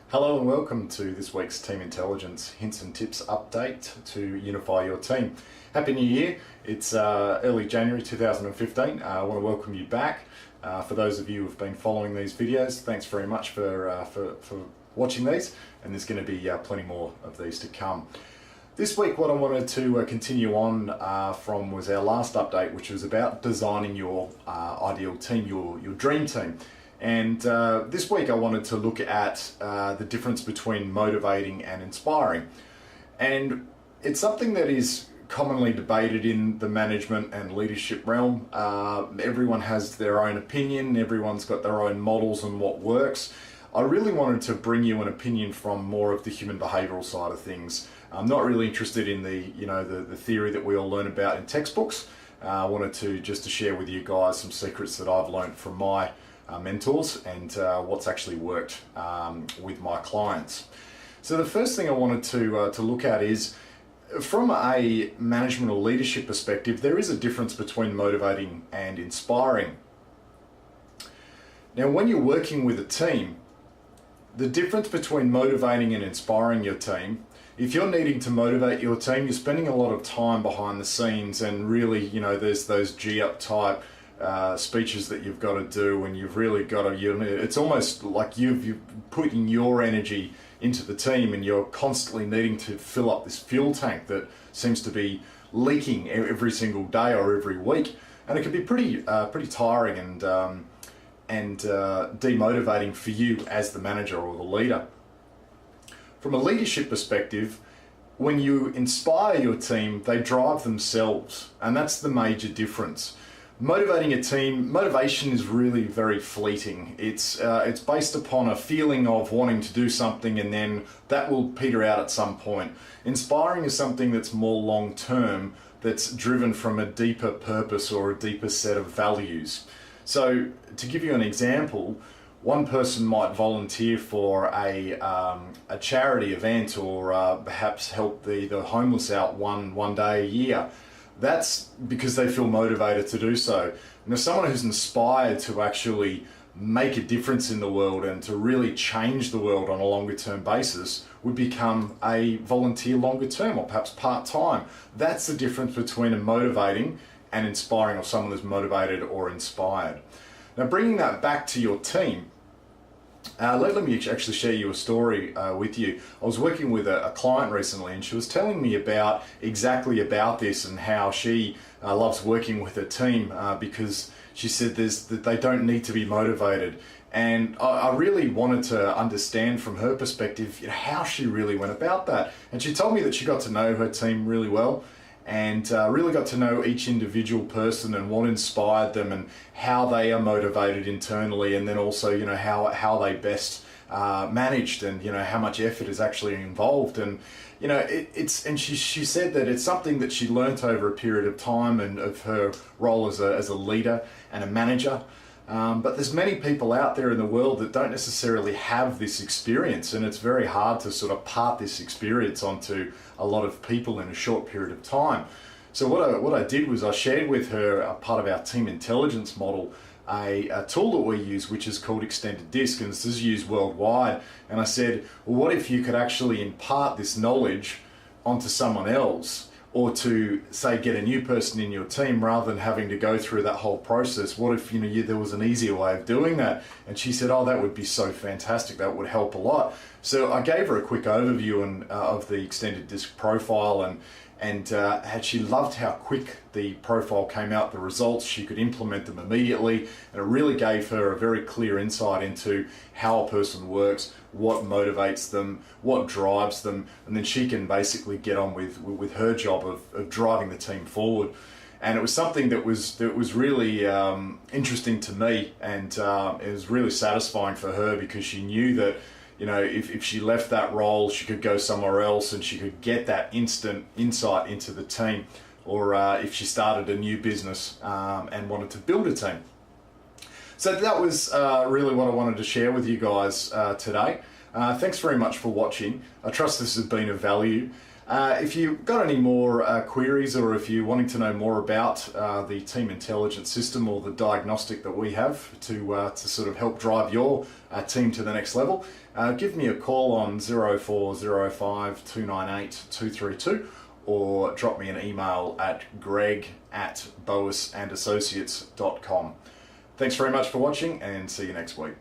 Hello and welcome to this week's Team Intelligence Hints and Tips update to unify your team. Happy New Year. It's early January 2015. I want to welcome you back. For those of you who have been following these videos, thanks very much for watching these, and there's going to be plenty more of these to come. This week what I wanted to continue on from was our last update, which was about designing your ideal team, your dream team. And this week I wanted to look at the difference between motivating and inspiring. And it's something that is commonly debated in the management and leadership realm. Everyone has their own opinion, everyone's got their own models on what works. I really wanted to bring you an opinion from more of the human behavioural side of things. I'm not really interested in the theory that we all learn about in textbooks. I wanted to share with you guys some secrets that I've learned from my mentors and what's actually worked with my clients. So the first thing I wanted to look at is, from a management or leadership perspective, there is a difference between motivating and inspiring. Now, when you're working with a team, the difference between motivating and inspiring your team, if you're needing to motivate your team, you're spending a lot of time behind the scenes, and really, there's those G-up type speeches that you've got to do, and you've really got to, it's almost like you're putting your energy into the team, and you're constantly needing to fill up this fuel tank that seems to be leaking every single day or every week, and it can be pretty tiring and demotivating for you as the manager or the leader. From a leadership perspective, when you inspire your team, they drive themselves, and that's the major difference. Motivating a team, motivation is really very fleeting. It's based upon a feeling of wanting to do something, and then that will peter out at some point. Inspiring is something that's more long-term, that's driven from a deeper purpose or a deeper set of values. So to give you an example, one person might volunteer for a charity event, or perhaps help the homeless out one day a year. That's because they feel motivated to do so. Now, someone who's inspired to actually make a difference in the world and to really change the world on a longer term basis would become a volunteer longer term, or perhaps part-time. That's the difference between a motivating and inspiring, or someone who's motivated or inspired. Now, bringing that back to your team, let me actually share you a story with you. I was working with a client recently, and she was telling me exactly about this, and how she loves working with her team because she said that they don't need to be motivated. And I really wanted to understand from her perspective how she really went about that. And she told me that she got to know her team really well, and really got to know each individual person and what inspired them, and how they are motivated internally, and then also how they best managed, and how much effort is actually involved. And and she said that it's something that she learnt over a period of time, and of her role as a leader and a manager. But there's many people out there in the world that don't necessarily have this experience, and it's very hard to sort of part this experience onto a lot of people in a short period of time. So what I did was I shared with her a part of our team intelligence model, a tool that we use, which is called Extended Disc, and this is used worldwide. And I said, well, what if you could actually impart this knowledge onto someone else, or to, say, get a new person in your team, rather than having to go through that whole process? What if there was an easier way of doing that? And she said, oh, that would be so fantastic, that would help a lot. So I gave her a quick overview of the Extended Disc profile, and she loved how quick the profile came out, the results. She could implement them immediately, and it really gave her a very clear insight into how a person works, what motivates them, what drives them, and then she can basically get on with her job of driving the team forward. And it was something that was really interesting to me, and it was really satisfying for her, because she knew that if she left that role, she could go somewhere else and she could get that instant insight into the team, or if she started a new business and wanted to build a team. So that was really what I wanted to share with you guys today. Thanks very much for watching. I trust this has been of value. If you've got any more queries, or if you're wanting to know more about the team intelligence system or the diagnostic that we have to sort of help drive your team to the next level, give me a call on 0405 298 232 or drop me an email at greg@bowisandassociates.com. Thanks very much for watching, and see you next week.